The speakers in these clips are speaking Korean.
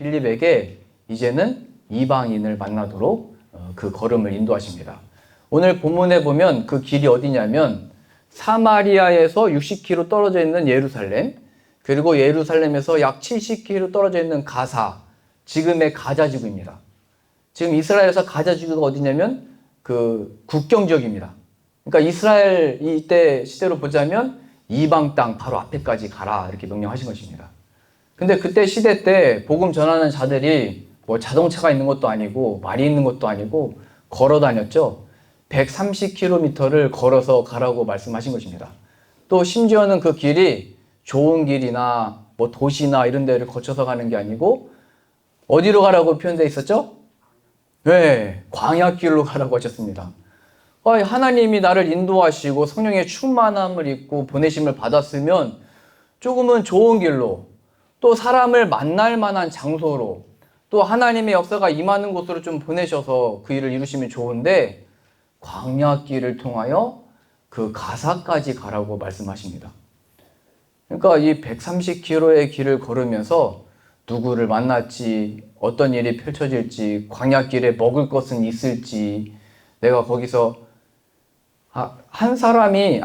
빌립에게 이제는 이방인을 만나도록 그 걸음을 인도하십니다. 오늘 본문에 보면 그 길이 어디냐면 사마리아에서 60km 떨어져 있는 예루살렘, 그리고 예루살렘에서 약 70km 떨어져 있는 가사, 지금의 가자 지구입니다. 지금 이스라엘에서 가자 지구가 어디냐면 그 국경 지역입니다. 그러니까 이스라엘 이때 시대로 보자면 이방 땅 바로 앞에까지 가라 이렇게 명령하신 것입니다. 근데 그때 시대 때 복음 전하는 자들이 뭐 자동차가 있는 것도 아니고 말이 있는 것도 아니고 걸어 다녔죠. 130km를 걸어서 가라고 말씀하신 것입니다. 또 심지어는 그 길이 좋은 길이나 뭐 도시나 이런 데를 거쳐서 가는 게 아니고 어디로 가라고 표현되어 있었죠? 네, 광야길로 가라고 하셨습니다. 하나님이 나를 인도하시고 성령의 충만함을 입고 보내심을 받았으면 조금은 좋은 길로, 또 사람을 만날 만한 장소로, 또 하나님의 역사가 임하는 곳으로 좀 보내셔서 그 일을 이루시면 좋은데 광야길을 통하여 그 가사까지 가라고 말씀하십니다. 그러니까 이 130km의 길을 걸으면서 누구를 만날지, 어떤 일이 펼쳐질지, 광야길에 먹을 것은 있을지, 내가 거기서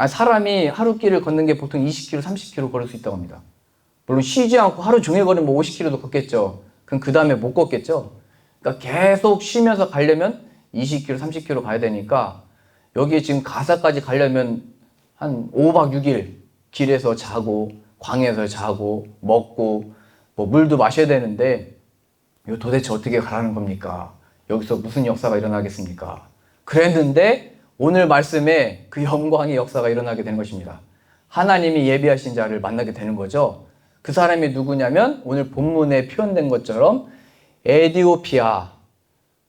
사람이 하루 길을 걷는 게 보통 20km, 30km 걸을 수 있다고 합니다. 물론 쉬지 않고 하루 종일 걸으면 50km도 걷겠죠. 그럼 그 다음에 못 걷겠죠. 그러니까 계속 쉬면서 가려면 20km, 30km 가야 되니까 여기 지금 가사까지 가려면 한 5박 6일 길에서 자고 광야에서 자고 먹고 뭐 물도 마셔야 되는데 이거 도대체 어떻게 가라는 겁니까? 여기서 무슨 역사가 일어나겠습니까? 그랬는데 오늘 말씀에 그 영광의 역사가 일어나게 되는 것입니다. 하나님이 예비하신 자를 만나게 되는 거죠. 그 사람이 누구냐면 오늘 본문에 표현된 것처럼 에디오피아,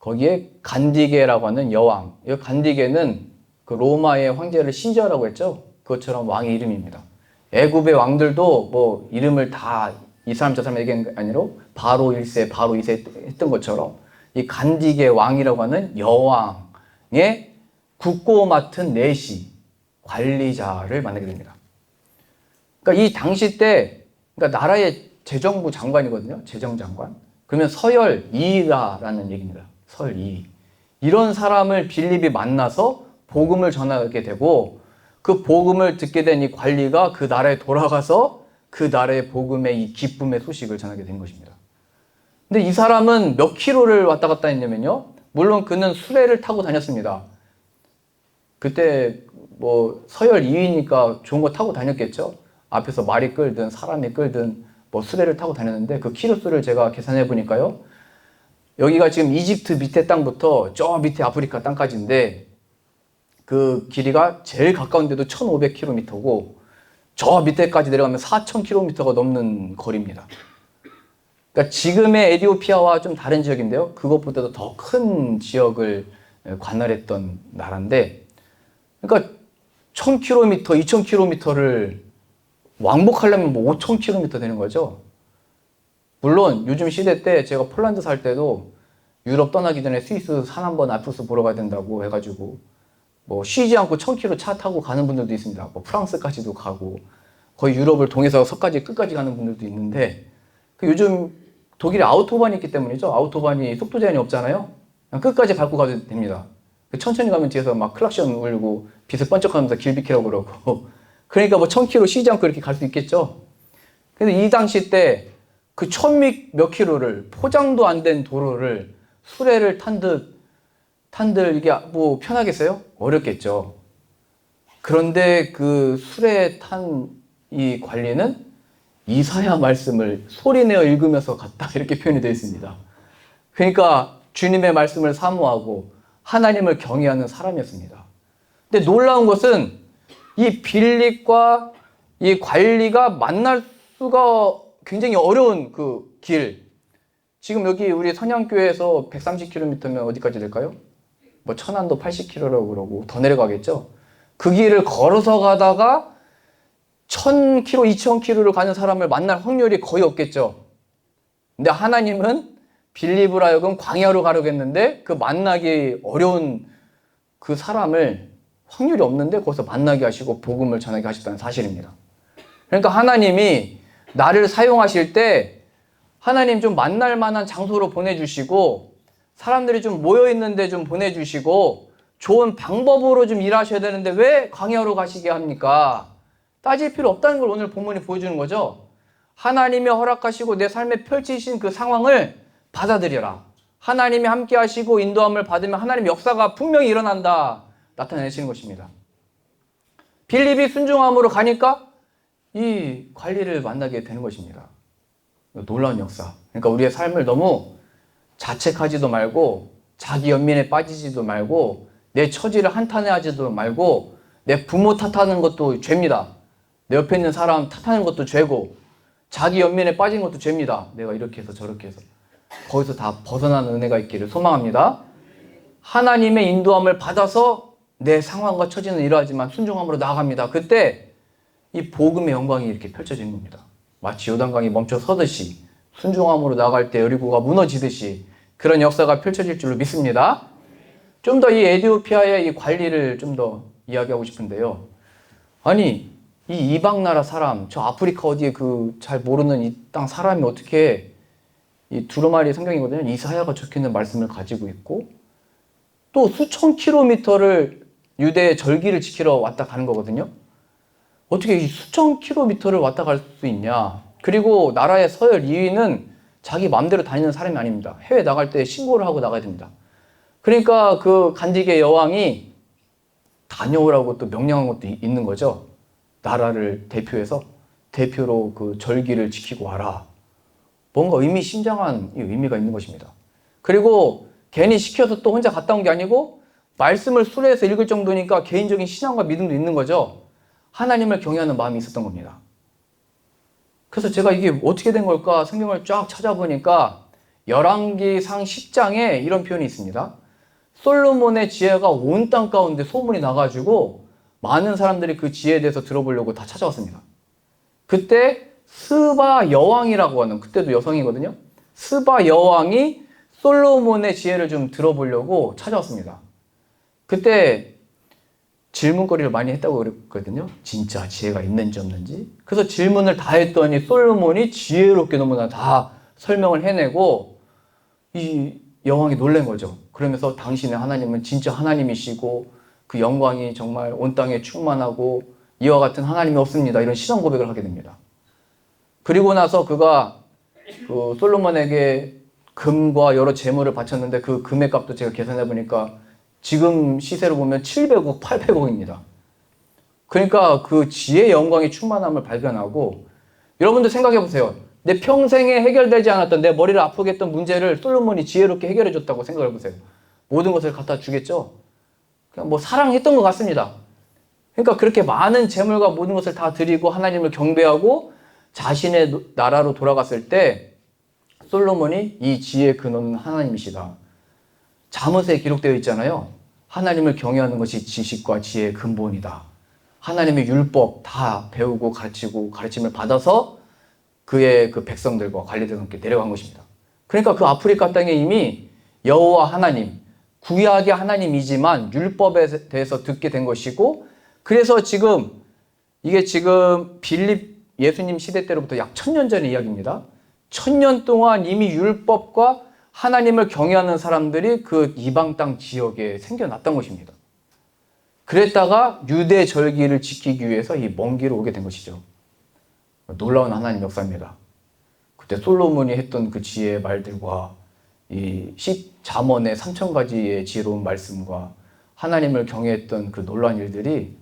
거기에 간디게라고 하는 여왕. 이 간디게는 그 로마의 황제를 시저라고 했죠. 그것처럼 왕의 이름입니다. 애굽의 왕들도 뭐 이름을 다 이 사람 저 사람 얘기한 게 아니라 바로 1세, 바로 2세 했던 것처럼 이 간디게 왕이라고 하는 여왕의 국고 맡은 내시, 관리자를 만나게 됩니다. 그러니까 이 당시 때, 그러니까 나라의 재정부 장관이거든요. 재정장관. 그러면 서열 2위라는 얘기입니다. 서열 2위. 이런 사람을 빌립이 만나서 복음을 전하게 되고 그 복음을 듣게 된 이 관리가 그 나라에 돌아가서 그 나라의 복음의 이 기쁨의 소식을 전하게 된 것입니다. 근데 이 사람은 몇 킬로를 왔다 갔다 했냐면요. 물론 그는 수레를 타고 다녔습니다. 그때 뭐 서열 2위니까 좋은 거 타고 다녔겠죠. 앞에서 말이 끌든 사람이 끌든 뭐 수레를 타고 다녔는데 그 키로수를 제가 계산해 보니까요. 여기가 지금 이집트 밑에 땅부터 저 밑에 아프리카 땅까지인데 그 길이가 제일 가까운 데도 1500km고 저 밑에까지 내려가면 4000km가 넘는 거리입니다. 그러니까 지금의 에티오피아와 좀 다른 지역인데요. 그것보다도 더 큰 지역을 관할했던 나라인데 그러니까 1000km, 2000km를 왕복하려면 뭐 5000km 되는 거죠. 물론 요즘 시대 때 제가 폴란드 살 때도 유럽 떠나기 전에 스위스 산 한번 알프스 보러 가야 된다고 해가지고 뭐 쉬지 않고 1000km 차 타고 가는 분들도 있습니다. 뭐 프랑스까지도 가고 거의 유럽을 동해서 서까지 끝까지 가는 분들도 있는데 그 요즘 독일에 아우토반이 있기 때문이죠. 아우토반이 속도 제한이 없잖아요. 그냥 끝까지 밟고 가도 됩니다. 천천히 가면 뒤에서 막 클락션 울고 빛을 번쩍하면서 길 비키라고 그러고 그러니까 뭐 1000km 쉬지 않고 이렇게 갈 수 있겠죠. 근데 이 당시 때 그 1000몇 킬로를 포장도 안 된 도로를 수레를 탄 듯 이게 뭐 편하겠어요? 어렵겠죠. 그런데 그 수레에 탄 이 관리는 이사야 말씀을 소리내어 읽으면서 갔다 이렇게 표현이 되어 있습니다. 그러니까 주님의 말씀을 사모하고 하나님을 경외하는 사람이었습니다. 근데 놀라운 것은 이 빌립과 이 관리가 만날 수가 굉장히 어려운 그 길. 지금 여기 우리 선양교회에서 130km면 어디까지 될까요? 뭐 천안도 80km라고 그러고 더 내려가겠죠. 그 길을 걸어서 가다가 1000km, 2000km를 가는 사람을 만날 확률이 거의 없겠죠. 근데 하나님은 빌립을 하여금 광야로 가려고 했는데 그 만나기 어려운 그 사람을 확률이 없는데 거기서 만나게 하시고 복음을 전하게 하셨다는 사실입니다. 그러니까 하나님이 나를 사용하실 때 하나님 좀 만날 만한 장소로 보내주시고 사람들이 좀 모여있는데 좀 보내주시고 좋은 방법으로 좀 일하셔야 되는데 왜 광야로 가시게 합니까? 따질 필요 없다는 걸 오늘 본문이 보여주는 거죠. 하나님이 허락하시고 내 삶에 펼치신 그 상황을 받아들여라. 하나님이 함께 하시고 인도함을 받으면 하나님 역사가 분명히 일어난다. 나타내시는 것입니다. 빌립이 순종함으로 가니까 이 관리를 만나게 되는 것입니다. 놀라운 역사. 그러니까 우리의 삶을 너무 자책하지도 말고 자기 연민에 빠지지도 말고 내 처지를 한탄해하지도 말고 내 부모 탓하는 것도 죄입니다. 내 옆에 있는 사람 탓하는 것도 죄고 자기 연민에 빠진 것도 죄입니다. 내가 이렇게 해서 저렇게 해서 거기서 다 벗어나는 은혜가 있기를 소망합니다. 하나님의 인도함을 받아서 내 상황과 처지는 이러하지만 순종함으로 나아갑니다. 그때 이 복음의 영광이 이렇게 펼쳐지는 겁니다. 마치 요단강이 멈춰 서듯이 순종함으로 나아갈 때 여리고가 무너지듯이 그런 역사가 펼쳐질 줄로 믿습니다. 좀 더 이 에티오피아의 이 관리를 좀 더 이야기하고 싶은데요. 아니 이 이방 나라 사람, 저 아프리카 어디에 그 잘 모르는 이 땅 사람이 어떻게 이 두루마리 성경이거든요. 이사야가 적혀있는 말씀을 가지고 있고 또 수천 킬로미터를 유대의 절기를 지키러 왔다 가는 거거든요. 어떻게 이 수천 킬로미터를 왔다 갈 수 있냐. 그리고 나라의 서열 2위는 자기 마음대로 다니는 사람이 아닙니다. 해외 나갈 때 신고를 하고 나가야 됩니다. 그러니까 그 간디게 여왕이 다녀오라고 또 명령한 것도 있는 거죠. 나라를 대표해서 대표로 그 절기를 지키고 와라. 뭔가 의미심장한 의미가 있는 것입니다. 그리고 괜히 시켜서 또 혼자 갔다 온 게 아니고 말씀을 수레해서 읽을 정도니까 개인적인 신앙과 믿음도 있는 거죠. 하나님을 경외하는 마음이 있었던 겁니다. 그래서 제가 이게 어떻게 된 걸까 성경을 쫙 찾아보니까 열왕기상 10장에 이런 표현이 있습니다. 솔로몬의 지혜가 온 땅 가운데 소문이 나가지고 많은 사람들이 그 지혜에 대해서 들어보려고 다 찾아왔습니다. 그때 스바 여왕이라고 하는, 그때도 여성이거든요. 스바 여왕이 솔로몬의 지혜를 좀 들어보려고 찾아왔습니다. 그때 질문거리를 많이 했다고 그랬거든요. 진짜 지혜가 있는지 없는지. 그래서 질문을 다 했더니 솔로몬이 지혜롭게 너무나 다 설명을 해내고 이 여왕이 놀란 거죠. 그러면서 당신의 하나님은 진짜 하나님이시고 그 영광이 정말 온 땅에 충만하고 이와 같은 하나님이 없습니다. 이런 신앙 고백을 하게 됩니다. 그리고 나서 그가 그 솔로몬에게 금과 여러 재물을 바쳤는데 그 금의 값도 제가 계산해 보니까 지금 시세로 보면 700억, 800억입니다. 그러니까 그 지혜의 영광의 충만함을 발견하고 여러분들 생각해 보세요. 내 평생에 해결되지 않았던 내 머리를 아프게 했던 문제를 솔로몬이 지혜롭게 해결해 줬다고 생각해 보세요. 모든 것을 갖다 주겠죠? 그냥 뭐 사랑했던 것 같습니다. 그러니까 그렇게 많은 재물과 모든 것을 다 드리고 하나님을 경배하고 자신의 나라로 돌아갔을 때 솔로몬이 이 지혜의 근원은 하나님이시다. 잠언에 기록되어 있잖아요. 하나님을 경외하는 것이 지식과 지혜의 근본이다. 하나님의 율법 다 배우고 가르치고 가르침을 받아서 그의 그 백성들과 관리들과 함께 내려간 것입니다. 그러니까 그 아프리카 땅에 이미 여호와 하나님, 구약의 하나님이지만 율법에 대해서 듣게 된 것이고 그래서 지금 이게 지금 빌립 예수님 시대 때로부터 약 1000년 전의 이야기입니다. 1000년 동안 이미 율법과 하나님을 경외하는 사람들이 그 이방 땅 지역에 생겨났던 것입니다. 그랬다가 유대 절기를 지키기 위해서 이 먼 길을 오게 된 것이죠. 놀라운 하나님 역사입니다. 그때 솔로몬이 했던 그 지혜의 말들과 이 잠언의 3000가지의 지혜로운 말씀과 하나님을 경외했던 그 놀라운 일들이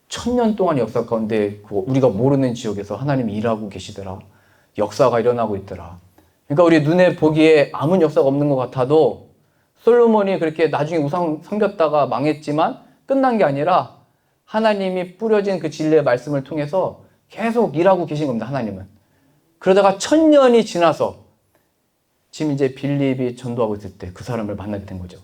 1000년 동안 역사 가운데 우리가 모르는 지역에서 하나님이 일하고 계시더라. 역사가 일어나고 있더라. 그러니까 우리 눈에 보기에 아무 역사가 없는 것 같아도 솔로몬이 그렇게 나중에 우상 섬겼다가 망했지만 끝난 게 아니라 하나님이 뿌려진 그 진리의 말씀을 통해서 계속 일하고 계신 겁니다. 하나님은. 그러다가 1000년이 지나서 지금 이제 빌립이 전도하고 있을 때 그 사람을 만나게 된 거죠.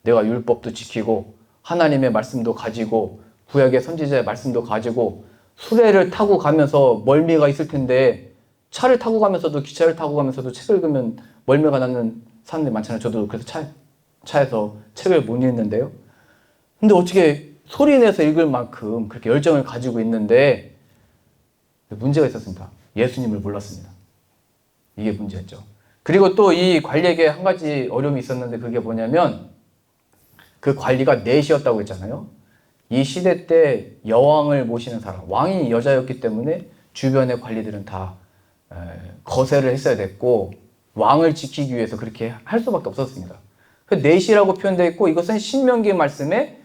내가 율법도 지키고 하나님의 말씀도 가지고 구약의 선지자의 말씀도 가지고 수레를 타고 가면서 멀미가 있을 텐데 차를 타고 가면서도 기차를 타고 가면서도 책을 읽으면 멀미가 나는 사람들이 많잖아요. 저도 그래서 차에서 책을 못 읽는데요. 근데 어떻게 소리 내서 읽을 만큼 그렇게 열정을 가지고 있는데 문제가 있었습니다. 예수님을 몰랐습니다. 이게 문제였죠. 그리고 또 이 관리에게 한 가지 어려움이 있었는데 그게 뭐냐면 그 관리가 넷이었다고 했잖아요. 이 시대 때 여왕을 모시는 사람, 왕이 여자였기 때문에 주변의 관리들은 다 거세를 했어야 됐고 왕을 지키기 위해서 그렇게 할 수밖에 없었습니다. 그 넷이라고 표현되어 있고 이것은 신명기 말씀에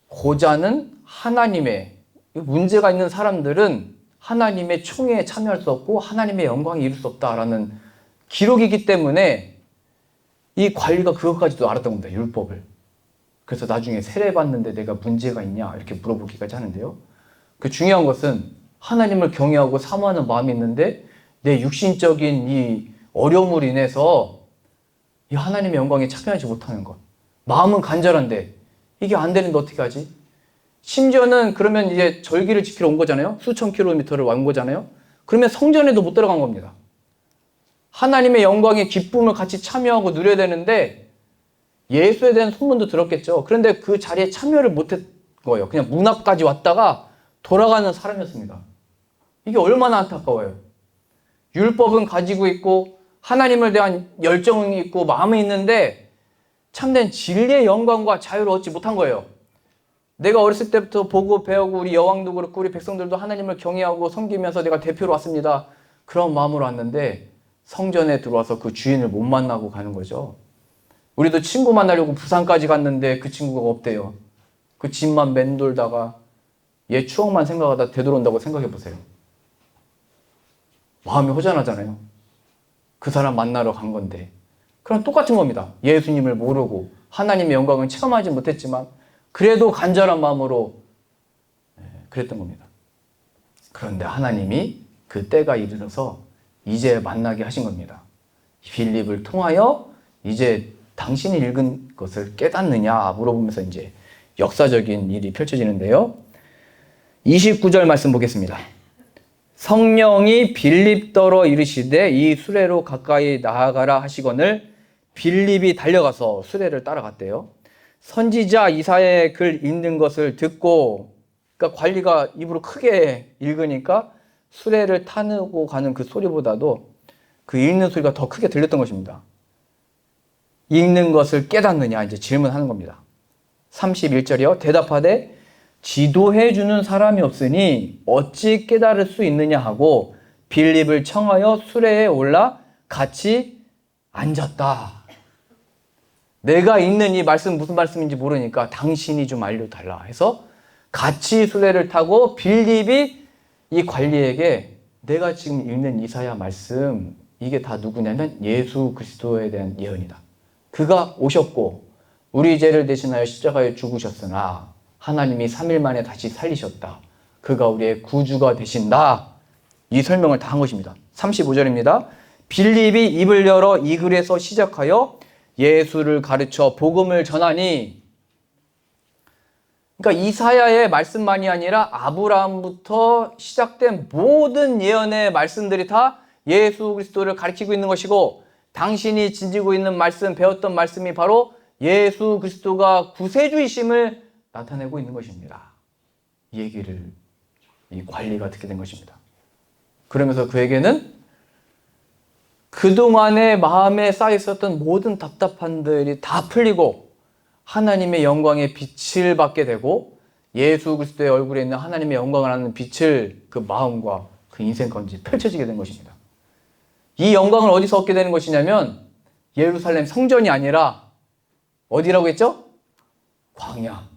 고자는 하나님의 문제가 있는 사람들은 하나님의 총회에 참여할 수 없고 하나님의 영광에 이룰 수 없다라는 기록이기 때문에 이 관리가 그것까지도 알았던 겁니다. 율법을. 그래서 나중에 세례받는데 내가 문제가 있냐 이렇게 물어보기까지 하는데요. 그 중요한 것은 하나님을 경외하고 사모하는 마음이 있는데 내 육신적인 이 어려움으로 인해서 이 하나님의 영광에 참여하지 못하는 것. 마음은 간절한데 이게 안 되는데 어떻게 하지? 심지어는 그러면 이제 절기를 지키러 온 거잖아요. 수천 킬로미터를 온 거잖아요. 그러면 성전에도 못 들어간 겁니다. 하나님의 영광의 기쁨을 같이 참여하고 누려야 되는데 예수에 대한 소문도 들었겠죠. 그런데 그 자리에 참여를 못한 거예요. 그냥 문 앞까지 왔다가 돌아가는 사람이었습니다. 이게 얼마나 안타까워요. 율법은 가지고 있고 하나님을 대한 열정이 있고 마음이 있는데 참된 진리의 영광과 자유를 얻지 못한 거예요. 내가 어렸을 때부터 보고 배우고 우리 여왕도 그렇고 우리 백성들도 하나님을 경외하고 섬기면서 내가 대표로 왔습니다. 그런 마음으로 왔는데 성전에 들어와서 그 주인을 못 만나고 가는 거죠. 우리도 친구 만나려고 부산까지 갔는데 그 친구가 없대요. 그 집만 맴돌다가 옛 추억만 생각하다 되돌아온다고 생각해 보세요. 마음이 허전하잖아요. 그 사람 만나러 간 건데. 그럼 똑같은 겁니다. 예수님을 모르고 하나님의 영광을 체험하지 못했지만 그래도 간절한 마음으로 그랬던 겁니다. 그런데 하나님이 그 때가 이르러서 이제 만나게 하신 겁니다. 빌립을 통하여 이제 당신이 읽은 것을 깨닫느냐 물어보면서 이제 역사적인 일이 펼쳐지는데요. 29절 말씀 보겠습니다. 성령이 빌립더러 이르시되 이 수레로 가까이 나아가라 하시거늘 빌립이 달려가서 수레를 따라갔대요. 선지자 이사야의 글 읽는 것을 듣고, 그러니까 관리가 입으로 크게 읽으니까 수레를 타고 가는 그 소리보다도 그 읽는 소리가 더 크게 들렸던 것입니다. 읽는 것을 깨닫느냐 이제 질문하는 겁니다. 31절이요. 대답하되 지도해 주는 사람이 없으니 어찌 깨달을 수 있느냐 하고 빌립을 청하여 수레에 올라 같이 앉았다. 내가 읽는 이 말씀 무슨 말씀인지 모르니까 당신이 좀 알려달라 해서 같이 수레를 타고 빌립이 이 관리에게 내가 지금 읽는 이사야 말씀 이게 다 누구냐면 예수 그리스도에 대한 예언이다. 그가 오셨고 우리 죄를 대신하여 십자가에 죽으셨으나 하나님이 3일 만에 다시 살리셨다. 그가 우리의 구주가 되신다. 이 설명을 다 한 것입니다. 35절입니다. 빌립이 입을 열어 이 글에서 시작하여 예수를 가르쳐 복음을 전하니, 그러니까 이사야의 말씀만이 아니라 아브라함부터 시작된 모든 예언의 말씀들이 다 예수 그리스도를 가리키고 있는 것이고 당신이 지니고 있는 말씀, 배웠던 말씀이 바로 예수 그리스도가 구세주이심을 나타내고 있는 것입니다. 이 얘기를 이 관리가 듣게 된 것입니다. 그러면서 그에게는 그동안의 마음에 쌓여 있었던 모든 답답함들이 다 풀리고 하나님의 영광의 빛을 받게 되고 예수 그리스도의 얼굴에 있는 하나님의 영광을 하는 빛을 그 마음과 그 인생 가운데 펼쳐지게 된 것입니다. 이 영광을 어디서 얻게 되는 것이냐면 예루살렘 성전이 아니라 어디라고 했죠? 광야.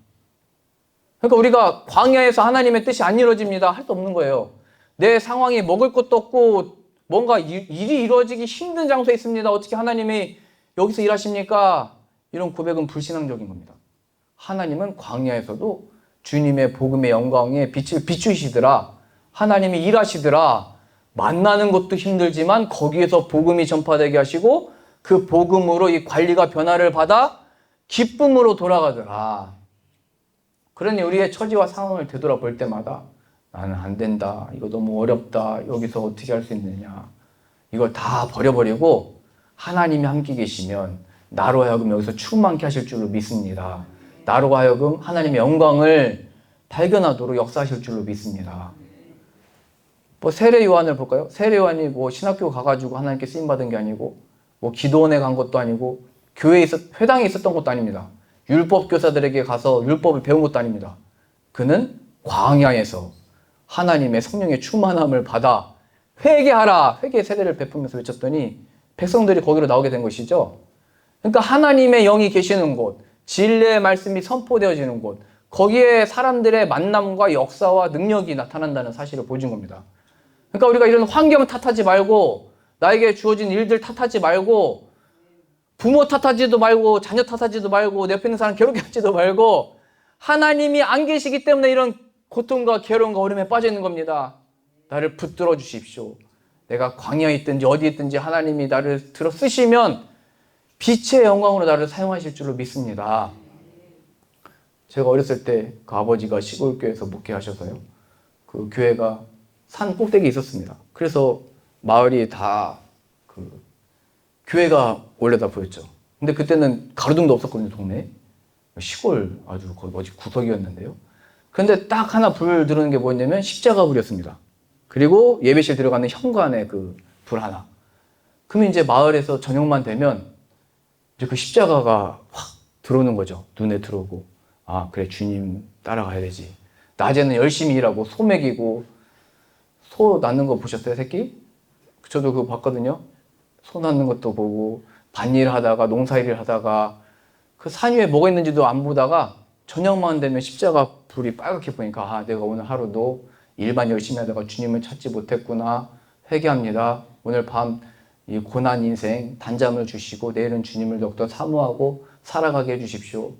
그러니까 우리가 광야에서 하나님의 뜻이 안 이루어집니다. 할 수 없는 거예요. 내 상황이 먹을 것도 없고 뭔가 일이 이루어지기 힘든 장소에 있습니다. 어떻게 하나님이 여기서 일하십니까? 이런 고백은 불신앙적인 겁니다. 하나님은 광야에서도 주님의 복음의 영광에 빛을 비추시더라. 하나님이 일하시더라. 만나는 것도 힘들지만 거기에서 복음이 전파되게 하시고 그 복음으로 이 관리가 변화를 받아 기쁨으로 돌아가더라. 그러니 우리의 처지와 상황을 되돌아볼 때마다 나는 안 된다. 이거 너무 어렵다. 여기서 어떻게 할 수 있느냐. 이걸 다 버려버리고 하나님이 함께 계시면 나로 하여금 여기서 충만케 하실 줄로 믿습니다. 나로 하여금 하나님의 영광을 발견하도록 역사하실 줄로 믿습니다. 뭐 세례 요한을 볼까요? 세례 요한이 뭐 신학교 가가지고 하나님께 쓰임 받은 게 아니고 뭐 기도원에 간 것도 아니고 회당에 있었던 것도 아닙니다. 율법 교사들에게 가서 율법을 배운 것도 아닙니다. 그는 광야에서 하나님의 성령의 충만함을 받아 회개하라, 회개 세례를 베푸면서 외쳤더니 백성들이 거기로 나오게 된 것이죠. 그러니까 하나님의 영이 계시는 곳, 진리의 말씀이 선포되어지는 곳, 거기에 사람들의 만남과 역사와 능력이 나타난다는 사실을 보여준 겁니다. 그러니까 우리가 이런 환경 탓하지 말고, 나에게 주어진 일들 탓하지 말고, 부모 탓하지도 말고, 자녀 탓하지도 말고, 내 옆에 있는 사람 괴롭게 하지도 말고, 하나님이 안 계시기 때문에 이런 고통과 괴로움과 어려움에 빠져 있는 겁니다. 나를 붙들어 주십시오. 내가 광야에 있든지 어디에 있든지 하나님이 나를 들어 쓰시면 빛의 영광으로 나를 사용하실 줄로 믿습니다. 제가 어렸을 때 그 아버지가 시골교회에서 목회하셔서요. 그 교회가 산 꼭대기에 있었습니다. 그래서 마을이 다 그 교회가 올려다 보였죠. 근데 그때는 가로등도 없었거든요, 동네에. 시골 아주 거기 어디 구석이었는데요. 근데 딱 하나 불 들어오는 게 뭐였냐면 십자가 불이었습니다. 그리고 예배실 들어가는 현관에 그 불 하나. 그러면 이제 마을에서 저녁만 되면 이제 그 십자가가 확 들어오는 거죠. 눈에 들어오고. 아, 그래, 주님 따라가야 되지. 낮에는 열심히 일하고 소 먹이고, 소 낳는 거 보셨어요, 새끼? 저도 그거 봤거든요. 소 낳는 것도 보고, 밭일 하다가, 농사일을 하다가, 그 산 위에 뭐가 있는지도 안 보다가, 저녁만 되면 십자가 불이 빨갛게 보니까, 아, 내가 오늘 하루도 일만 열심히 하다가 주님을 찾지 못했구나. 회개합니다. 오늘 밤 이 고난 인생 단잠을 주시고, 내일은 주님을 더욱더 사모하고 살아가게 해주십시오.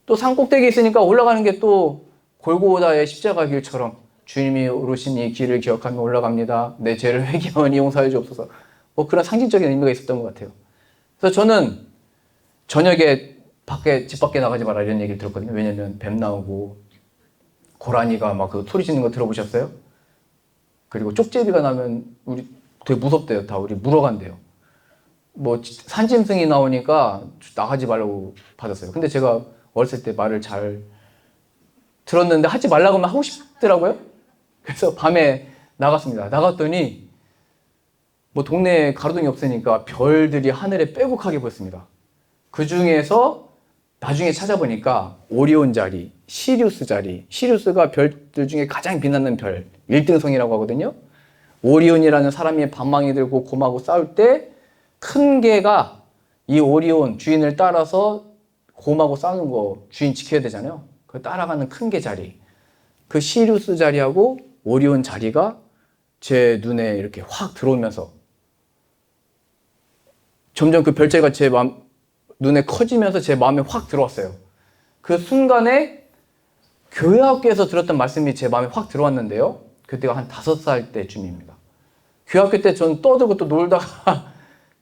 또 산꼭대기에 있으니까 올라가는 게 또 골고다의 십자가 길처럼 주님이 오르신 이 길을 기억하며 올라갑니다. 내 죄를 회개하니 용서해 주옵소서. 뭐 그런 상징적인 의미가 있었던 것 같아요. 그래서 저는 저녁에 집 밖에 나가지 마라 이런 얘기를 들었거든요. 왜냐면 뱀 나오고 고라니가 막 그 소리 지르는 거 들어보셨어요? 그리고 쪽제비가 나면 우리 되게 무섭대요. 다 우리 물어간대요. 뭐 산짐승이 나오니까 나가지 말라고 받았어요. 근데 제가 어렸을 때 말을 잘 들었는데 하지 말라고 하면 하고 싶더라고요. 그래서 밤에 나갔습니다. 나갔더니 뭐 동네에 가로등이 없으니까 별들이 하늘에 빼곡하게 보였습니다. 그 중에서 나중에 찾아보니까 오리온 자리, 시리우스 자리, 시리우스가 별들 중에 가장 빛나는 별, 1등성이라고 하거든요. 오리온이라는 사람이 방망이 들고 곰하고 싸울 때 큰 개가 이 오리온 주인을 따라서 곰하고 싸우는 거 주인 지켜야 되잖아요. 그 따라가는 큰 개 자리, 그 시리우스 자리하고 오리온 자리가 제 눈에 이렇게 확 들어오면서 점점 그 별자리가 제 눈에 커지면서 제 마음에 확 들어왔어요. 그 순간에 교회 학교에서 들었던 말씀이 제 마음에 확 들어왔는데요. 그때가 한 5살 때쯤입니다. 교회 학교 때 전 떠들고 또 놀다가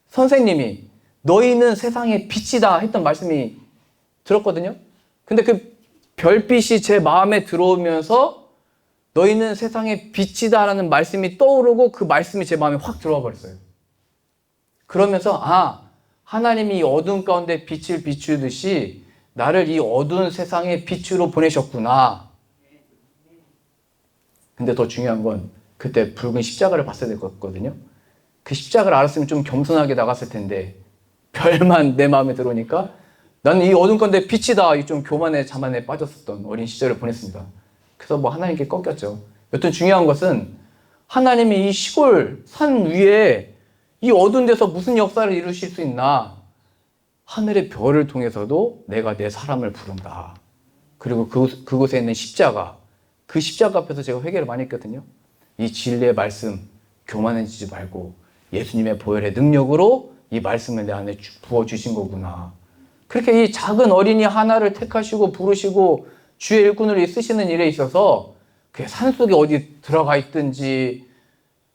선생님이 너희는 세상의 빛이다 했던 말씀이 들었거든요. 근데 그 별빛이 제 마음에 들어오면서 너희는 세상의 빛이다라는 말씀이 떠오르고 그 말씀이 제 마음에 확 들어와 버렸어요. 그러면서 하나님이 이 어두운 가운데 빛을 비추듯이 나를 이 어두운 세상의 빛으로 보내셨구나. 근데 더 중요한 건 그때 붉은 십자가를 봤어야 될 것 같거든요. 그 십자가를 알았으면 좀 겸손하게 나갔을 텐데 별만 내 마음에 들어오니까 나는 이 어두운 가운데 빛이다. 이 좀 교만에 자만에 빠졌었던 어린 시절을 보냈습니다. 그래서 뭐 하나님께 꺾였죠. 여튼 중요한 것은 하나님이 이 시골 산 위에 이 어두운 데서 무슨 역사를 이루실 수 있나? 하늘의 별을 통해서도 내가 내 사람을 부른다. 그리고 그곳에 있는 십자가, 그 십자가 앞에서 제가 회개를 많이 했거든요. 이 진리의 말씀, 교만해지지 말고 예수님의 보혈의 능력으로 이 말씀을 내 안에 부어주신 거구나. 그렇게 이 작은 어린이 하나를 택하시고 부르시고 주의 일꾼으로 쓰시는 일에 있어서 그 산속에 어디 들어가 있든지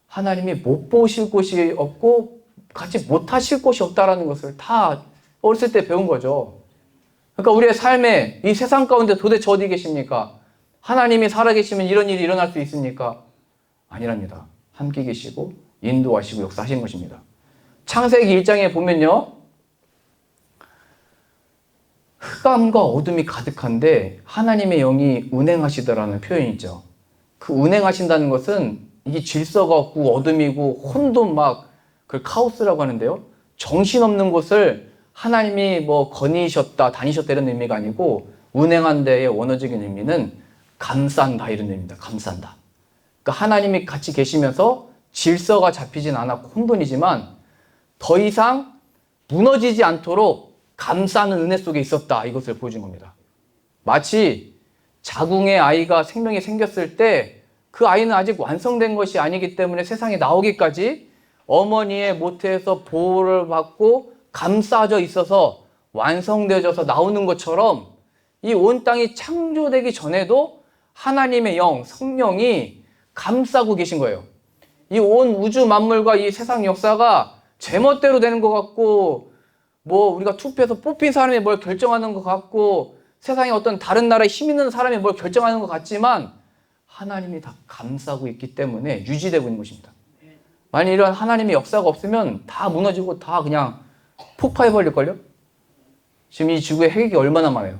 하나님이 못 보실 곳이 없고 같이 못 하실 곳이 없다라는 것을 다 어렸을 때 배운 거죠. 그러니까 우리의 삶에 이 세상 가운데 도대체 어디 계십니까? 하나님이 살아계시면 이런 일이 일어날 수 있습니까? 아니랍니다. 함께 계시고 인도하시고 역사하신 것입니다. 창세기 1장에 보면요. 흑암과 어둠이 가득한데 하나님의 영이 운행하시더라는 표현이 있죠. 그 운행하신다는 것은 이게 질서가 없고 어둠이고 혼돈 막 그 카오스라고 하는데요. 정신없는 곳을 하나님이 뭐 거니셨다, 다니셨다 이런 의미가 아니고 운행한 데의 원어적인 의미는 감싼다 이런 의미입니다. 감싼다. 그러니까 하나님이 같이 계시면서 질서가 잡히진 않았고 혼돈이지만 더 이상 무너지지 않도록 감싸는 은혜 속에 있었다. 이것을 보여준 겁니다. 마치 자궁의 아이가 생명이 생겼을 때 그 아이는 아직 완성된 것이 아니기 때문에 세상에 나오기까지 어머니의 모태에서 보호를 받고 감싸져 있어서 완성되어져서 나오는 것처럼 이 온 땅이 창조되기 전에도 하나님의 영, 성령이 감싸고 계신 거예요. 이 온 우주 만물과 이 세상 역사가 제멋대로 되는 것 같고 뭐 우리가 투표해서 뽑힌 사람이 뭘 결정하는 것 같고 세상에 어떤 다른 나라에 힘 있는 사람이 뭘 결정하는 것 같지만 하나님이 다 감싸고 있기 때문에 유지되고 있는 것입니다. 만약 이런 하나님의 역사가 없으면 다 무너지고 다 그냥 폭파해버릴걸요? 지금 이 지구에 핵이 얼마나 많아요?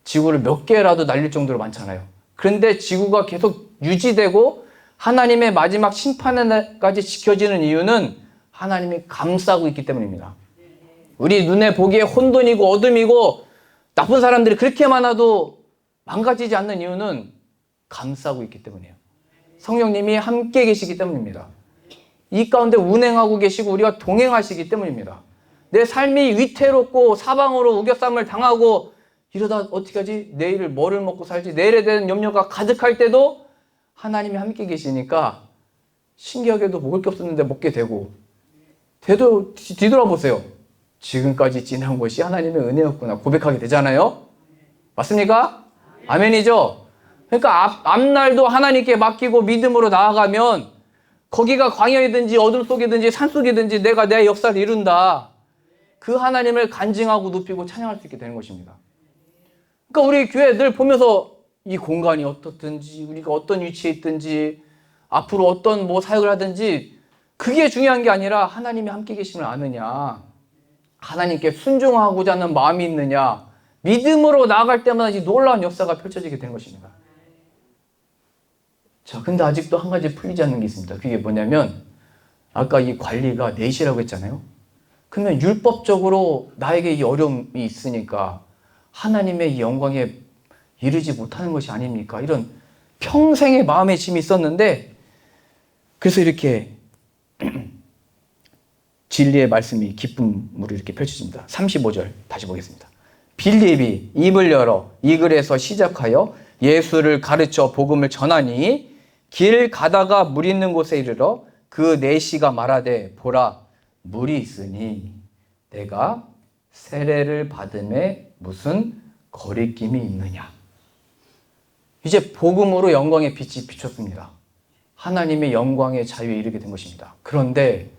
지구를 몇 개라도 날릴 정도로 많잖아요. 그런데 지구가 계속 유지되고 하나님의 마지막 심판까지 지켜지는 이유는 하나님이 감싸고 있기 때문입니다. 우리 눈에 보기에 혼돈이고 어둠이고 나쁜 사람들이 그렇게 많아도 망가지지 않는 이유는 감싸고 있기 때문이에요. 성령님이 함께 계시기 때문입니다. 이 가운데 운행하고 계시고 우리가 동행하시기 때문입니다. 내 삶이 위태롭고 사방으로 우겨쌈을 당하고 이러다 어떻게 하지? 내일을 뭐를 먹고 살지? 내일에 대한 염려가 가득할 때도 하나님이 함께 계시니까 신기하게도 먹을 게 없었는데 먹게 되고 뒤돌아보세요. 지금까지 지난 것이 하나님의 은혜였구나 고백하게 되잖아요. 맞습니까? 아멘이죠? 그러니까 앞날도 하나님께 맡기고 믿음으로 나아가면 거기가 광야이든지 어둠 속이든지 산 속이든지 내가 내 역사를 이룬다. 그 하나님을 간증하고 높이고 찬양할 수 있게 되는 것입니다. 그러니까 우리 교회 늘 보면서 이 공간이 어떻든지 우리가 어떤 위치에 있든지 앞으로 어떤 뭐 사역을 하든지 그게 중요한 게 아니라 하나님이 함께 계심을 아느냐, 하나님께 순종하고자 하는 마음이 있느냐, 믿음으로 나아갈 때마다 이 놀라운 역사가 펼쳐지게 되는 것입니다. 자, 근데 아직도 한 가지 풀리지 않는 게 있습니다. 그게 뭐냐면 아까 이 관리가 넷이라고 했잖아요. 그러면 율법적으로 나에게 이 어려움이 있으니까 하나님의 이 영광에 이르지 못하는 것이 아닙니까? 이런 평생의 마음의 짐이 있었는데 그래서 이렇게 진리의 말씀이 기쁨으로 이렇게 펼쳐집니다. 35절 다시 보겠습니다. 빌립이 입을 열어 이 글에서 시작하여 예수를 가르쳐 복음을 전하니 길 가다가 물 있는 곳에 이르러 그 내시가 말하되 보라 물이 있으니 내가 세례를 받음에 무슨 거리낌이 있느냐. 이제 복음으로 영광의 빛이 비쳤습니다. 하나님의 영광의 자유에 이르게 된 것입니다. 그런데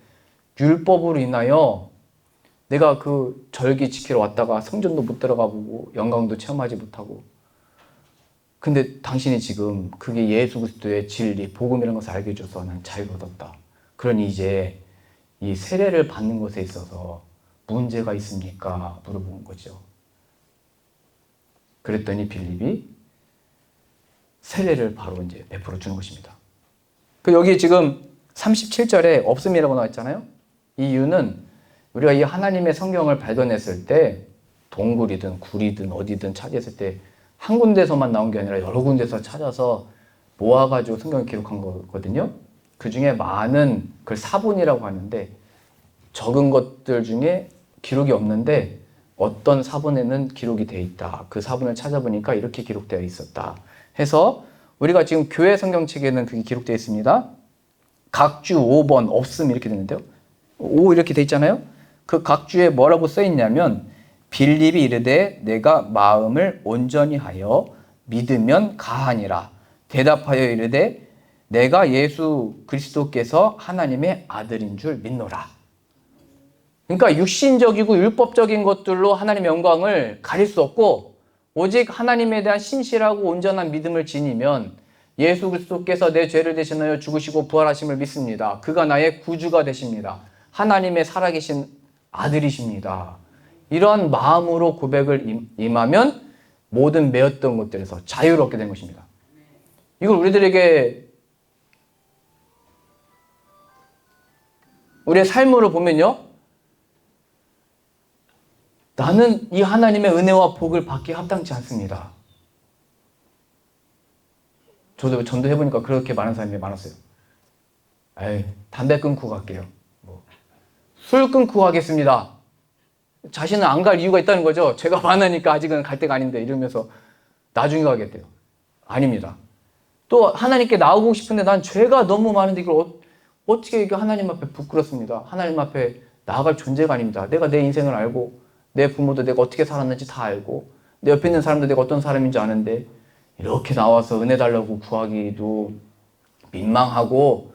율법으로 인하여 내가 그 절기 지키러 왔다가 성전도 못 들어가 보고 영광도 체험하지 못하고 근데 당신이 지금 그게 예수 그리스도의 진리, 복음이라는 것을 알게 해줘서 난 자유를 얻었다. 그러니 이제 이 세례를 받는 것에 있어서 문제가 있습니까? 물어본 거죠. 그랬더니 빌립이 세례를 바로 이제 베풀어 주는 것입니다. 그 여기 지금 37절에 없음이라고 나와 있잖아요. 이 이유는 우리가 이 하나님의 성경을 발견했을 때 동굴이든 굴이든 어디든 차지했을 때 한 군데서만 나온 게 아니라 여러 군데서 찾아서 모아가지고 성경을 기록한 거거든요. 그 중에 많은 그걸 사본이라고 하는데 적은 것들 중에 기록이 없는데 어떤 사본에는 기록이 되어 있다. 그 사본을 찾아보니까 이렇게 기록되어 있었다. 해서 우리가 지금 교회 성경책에는 그게 기록되어 있습니다. 각주 5번 없음 이렇게 되는데요. 5 이렇게 되어 있잖아요. 그 각주에 뭐라고 써 있냐면 빌립이 이르되 내가 마음을 온전히 하여 믿으면 가하니라. 대답하여 이르되 내가 예수 그리스도께서 하나님의 아들인 줄 믿노라. 그러니까 육신적이고 율법적인 것들로 하나님의 영광을 가릴 수 없고 오직 하나님에 대한 신실하고 온전한 믿음을 지니면 예수 그리스도께서 내 죄를 대신하여 죽으시고 부활하심을 믿습니다. 그가 나의 구주가 되십니다. 하나님의 살아계신 아들이십니다. 이런 마음으로 고백을 임하면 모든 매였던 것들에서 자유롭게 된 것입니다. 이걸 우리들에게 우리의 삶으로 보면요. 나는 이 하나님의 은혜와 복을 받기에 합당치 않습니다. 저도 전도해보니까 그렇게 많은 사람이 많았어요. 에이, 담배 끊고 갈게요. 술 끊고 가겠습니다. 자신은 안 갈 이유가 있다는 거죠. 죄가 많으니까 아직은 갈 때가 아닌데 이러면서 나중에 가겠대요. 아닙니다. 또 하나님께 나오고 싶은데 난 죄가 너무 많은데 이걸 어떻게 이게 하나님 앞에 부끄럽습니다. 하나님 앞에 나아갈 존재가 아닙니다. 내가 내 인생을 알고 내 부모도 내가 어떻게 살았는지 다 알고 내 옆에 있는 사람도 내가 어떤 사람인지 아는데 이렇게 나와서 은혜 달라고 구하기도 민망하고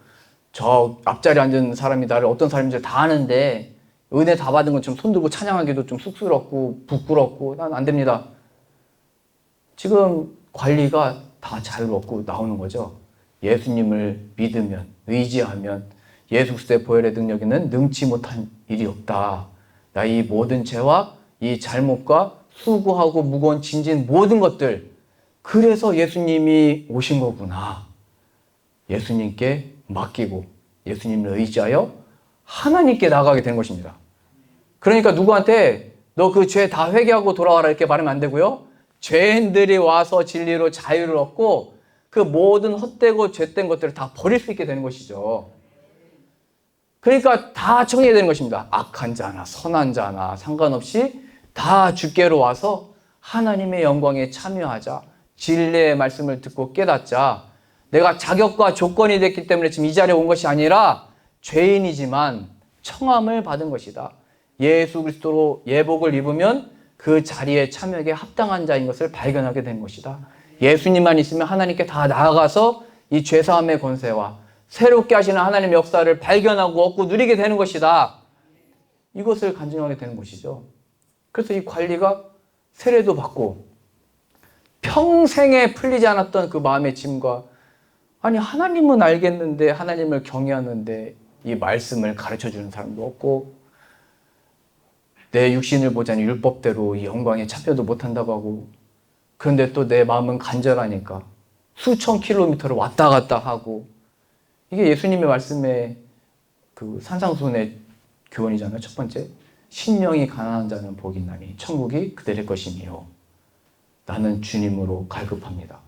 저 앞자리에 앉은 사람이 나를 어떤 사람인지 다 아는데 은혜 다 받은 건 좀 손들고 찬양하기도 좀 쑥스럽고 부끄럽고 난 안 됩니다. 지금 관리가 다 자유롭고 나오는 거죠. 예수님을 믿으면 의지하면 예수 그리스도의 보혈의 능력에는 능치 못한 일이 없다. 나 이 모든 죄와 이 잘못과 수고하고 무거운 짐진 모든 것들 그래서 예수님이 오신 거구나. 예수님께 맡기고 예수님을 의지하여 하나님께 나가게 된 것입니다. 그러니까 누구한테 너 그 죄 다 회개하고 돌아와라 이렇게 말하면 안 되고요. 죄인들이 와서 진리로 자유를 얻고 그 모든 헛되고 죄된 것들을 다 버릴 수 있게 되는 것이죠. 그러니까 다 정해야 되는 것입니다. 악한 자나 선한 자나 상관없이 다 주께로 와서 하나님의 영광에 참여하자. 진리의 말씀을 듣고 깨닫자. 내가 자격과 조건이 됐기 때문에 지금 이 자리에 온 것이 아니라 죄인이지만 청함을 받은 것이다. 예수 그리스도로 예복을 입으면 그 자리에 참여하기에 합당한 자인 것을 발견하게 된 것이다. 예수님만 있으면 하나님께 다 나아가서 이 죄사함의 권세와 새롭게 하시는 하나님의 역사를 발견하고 얻고 누리게 되는 것이다. 이것을 간증하게 되는 것이죠. 그래서 이 관리가 세례도 받고 평생에 풀리지 않았던 그 마음의 짐과 아니 하나님은 알겠는데 하나님을 경외하는데 이 말씀을 가르쳐주는 사람도 없고 내 육신을 보자니 율법대로 이 영광에 참여도 못한다고 하고 그런데 또 내 마음은 간절하니까 수천 킬로미터를 왔다 갔다 하고 이게 예수님의 말씀의 그 산상수훈의 교훈이잖아요. 첫 번째, 심령이 가난한 자는 복이 있나니 천국이 그들의 것이니요. 나는 주님으로 갈급합니다.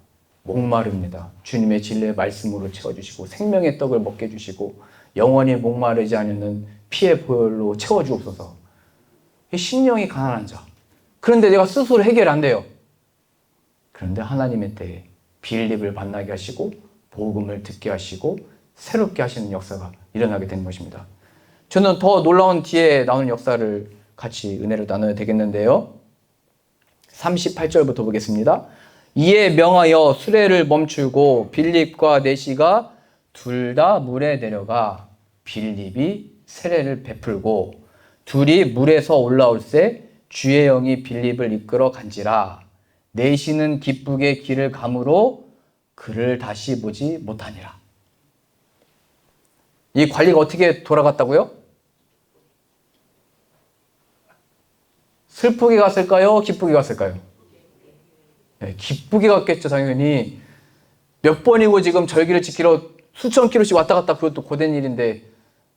목마릅니다. 주님의 진리의 말씀으로 채워주시고 생명의 떡을 먹게 해주시고 영원히 목마르지 않는 피의 보혈로 채워주옵소서. 심령이 가난한 자. 그런데 내가 스스로 해결 안 돼요. 그런데 하나님의 때에 빌립을 만나게 하시고 복음을 듣게 하시고 새롭게 하시는 역사가 일어나게 된 것입니다. 저는 더 놀라운 뒤에 나오는 역사를 같이 은혜를 나눠야 되겠는데요. 38절부터 보겠습니다. 이에 명하여 수레를 멈추고 빌립과 내시가 둘 다 물에 내려가 빌립이 세례를 베풀고 둘이 물에서 올라올새 주의 영이 빌립을 이끌어 간지라 내시는 기쁘게 길을 가므로 그를 다시 보지 못하니라. 이 관리가 어떻게 돌아갔다고요? 슬프게 갔을까요? 기쁘게 갔을까요? 네, 기쁘게 갔겠죠, 당연히. 몇 번이고 지금 절기를 지키러 수천 킬로씩 왔다 갔다 그것도 고된 일인데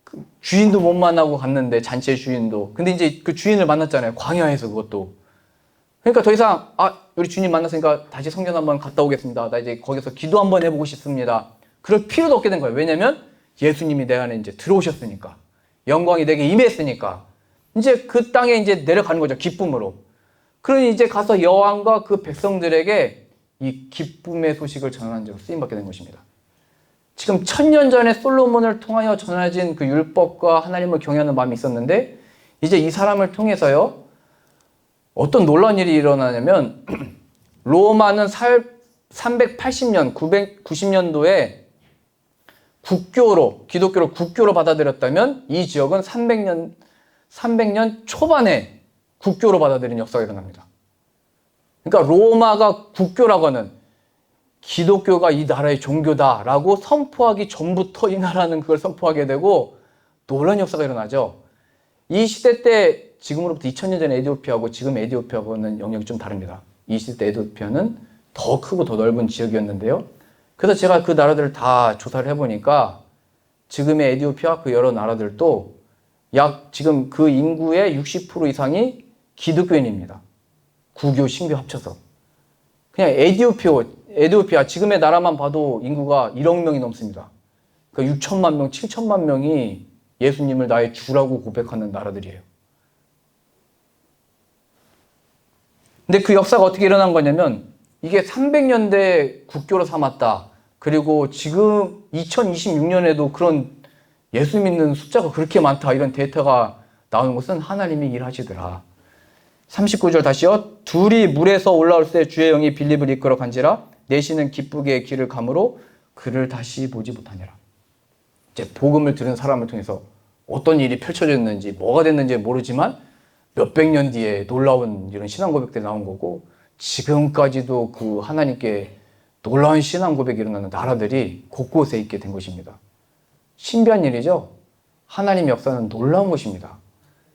그 주인도 못 만나고 갔는데 잔치의 주인도. 근데 이제 그 주인을 만났잖아요. 광야에서 그것도. 그러니까 더 이상 우리 주님 만났으니까 다시 성전 한번 갔다 오겠습니다. 나 이제 거기서 기도 한번 해보고 싶습니다. 그럴 필요도 없게 된 거예요. 왜냐면 예수님이 내 안에 이제 들어오셨으니까. 영광이 내게 임했으니까. 이제 그 땅에 이제 내려가는 거죠. 기쁨으로. 그러니 이제 가서 여왕과 그 백성들에게 이 기쁨의 소식을 전하는 자로 쓰임받게 된 것입니다. 지금 1000년 전에 솔로몬을 통하여 전해진 그 율법과 하나님을 경외하는 마음이 있었는데 이제 이 사람을 통해서요. 어떤 놀라운 일이 일어나냐면 로마는 380년, 990년도에 국교로, 기독교를 국교로 받아들였다면 이 지역은 300년 초반에 국교로 받아들인 역사가 일어납니다. 그러니까 로마가 국교라고 하는 기독교가 이 나라의 종교다라고 선포하기 전부터 이 나라는 그걸 선포하게 되고 놀라운 역사가 일어나죠. 이 시대 때 지금으로부터 2000년 전에 에티오피아하고 지금 에티오피아하고는 영역이 좀 다릅니다. 이 시대 때 에티오피아는 더 크고 더 넓은 지역이었는데요. 그래서 제가 그 나라들을 다 조사를 해보니까 지금의 에티오피아 그 여러 나라들도 약 지금 그 인구의 60% 이상이 기독교인입니다. 구교, 신교 합쳐서. 그냥 에티오피아 지금의 나라만 봐도 인구가 1억 명이 넘습니다. 그러니까 6천만 명, 7천만 명이 예수님을 나의 주라고 고백하는 나라들이에요. 근데 그 역사가 어떻게 일어난 거냐면 이게 300년대 국교로 삼았다. 그리고 지금 2026년에도 그런 예수 믿는 숫자가 그렇게 많다. 이런 데이터가 나오는 것은 하나님이 일하시더라. 39절 다시요. 둘이 물에서 올라올 때 주의 영이 빌립을 이끌어 간지라 내시는 기쁘게 길을 감으로 그를 다시 보지 못하니라. 이제 복음을 들은 사람을 통해서 어떤 일이 펼쳐졌는지 뭐가 됐는지 모르지만 몇백 년 뒤에 놀라운 이런 신앙 고백들이 나온 거고 지금까지도 그 하나님께 놀라운 신앙 고백이 일어나는 나라들이 곳곳에 있게 된 것입니다. 신비한 일이죠. 하나님의 역사는 놀라운 것입니다.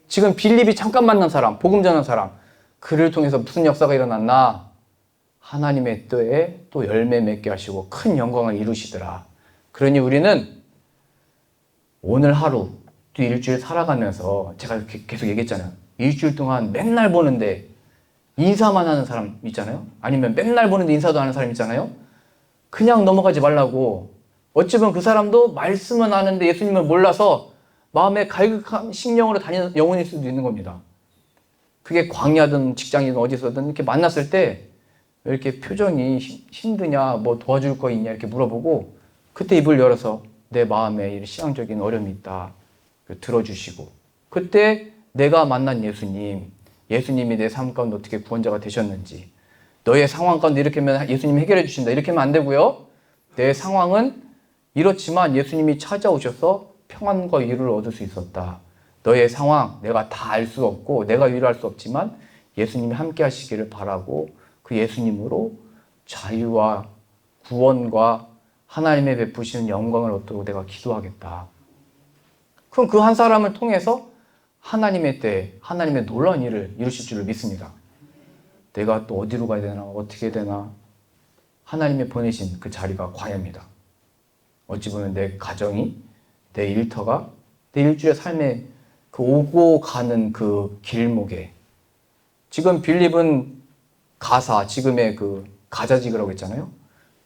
지금 빌립이 잠깐 만난 사람, 복음 전한 사람, 그를 통해서 무슨 역사가 일어났나? 하나님의 뜻에 또 열매 맺게 하시고 큰 영광을 이루시더라. 그러니 우리는 오늘 하루, 또 일주일 살아가면서 제가 계속 얘기했잖아요. 일주일 동안 맨날 보는데 인사만 하는 사람 있잖아요. 아니면 맨날 보는데 인사도 하는 사람 있잖아요. 그냥 넘어가지 말라고. 어찌 보면 그 사람도 말씀은 아는데 예수님을 몰라서 마음에 갈급한 심령으로 다니는 영혼일 수도 있는 겁니다. 그게 광야든 직장이든 어디서든 이렇게 만났을 때 왜 이렇게 표정이 힘드냐, 뭐 도와줄 거 있냐 이렇게 물어보고 그때 입을 열어서 내 마음에 신앙적인 어려움이 있다 들어주시고 그때 내가 만난 예수님이 내 삶 가운데 어떻게 구원자가 되셨는지 너의 상황 가운데 이렇게 하면 예수님이 해결해 주신다 이렇게 하면 안 되고요. 내 상황은 이렇지만 예수님이 찾아오셔서 평안과 위로를 얻을 수 있었다. 너의 상황 내가 다 알 수 없고 내가 위로할 수 없지만 예수님이 함께 하시기를 바라고 그 예수님으로 자유와 구원과 하나님의 베푸시는 영광을 얻도록 내가 기도하겠다. 그럼 그 한 사람을 통해서 하나님의 때 하나님의 놀라운 일을 이루실 줄을 믿습니다. 내가 또 어디로 가야 되나 어떻게 되나 하나님의 보내신 그 자리가 광야입니다. 어찌 보면 내 가정이 내 일터가 내 일주의 삶의 그 오고 가는 그 길목에 지금 빌립은 가사 지금의 그 가자지구라고 했잖아요.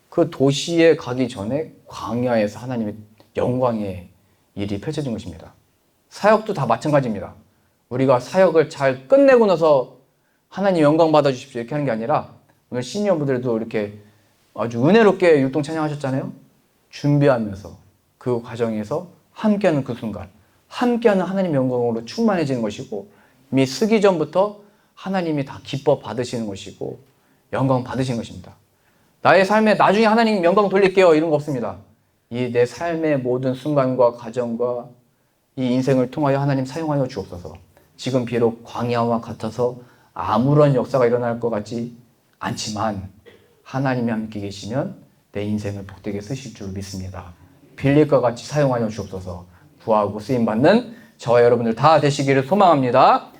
그 도시에 가기 전에 광야에서 하나님의 영광의 일이 펼쳐진 것입니다. 사역도 다 마찬가지입니다. 우리가 사역을 잘 끝내고 나서 하나님 영광 받아주십시오 이렇게 하는 게 아니라 오늘 시니어분들도 이렇게 아주 은혜롭게 율동 찬양하셨잖아요. 준비하면서 그 과정에서 함께하는 그 순간 함께하는 하나님의 영광으로 충만해지는 것이고 이미 쓰기 전부터 하나님이 다 기뻐 받으시는 것이고 영광 받으시는 것입니다. 나의 삶에 나중에 하나님 영광 돌릴게요 이런 거 없습니다. 이 내 삶의 모든 순간과 과정과 이 인생을 통하여 하나님 사용하여 주옵소서. 지금 비록 광야와 같아서 아무런 역사가 일어날 것 같지 않지만 하나님이 함께 계시면 내 인생을 복되게 쓰실 줄 믿습니다. 빌립과 같이 사용하여 주옵소서. 구하고 쓰임받는 저와 여러분들 다 되시기를 소망합니다.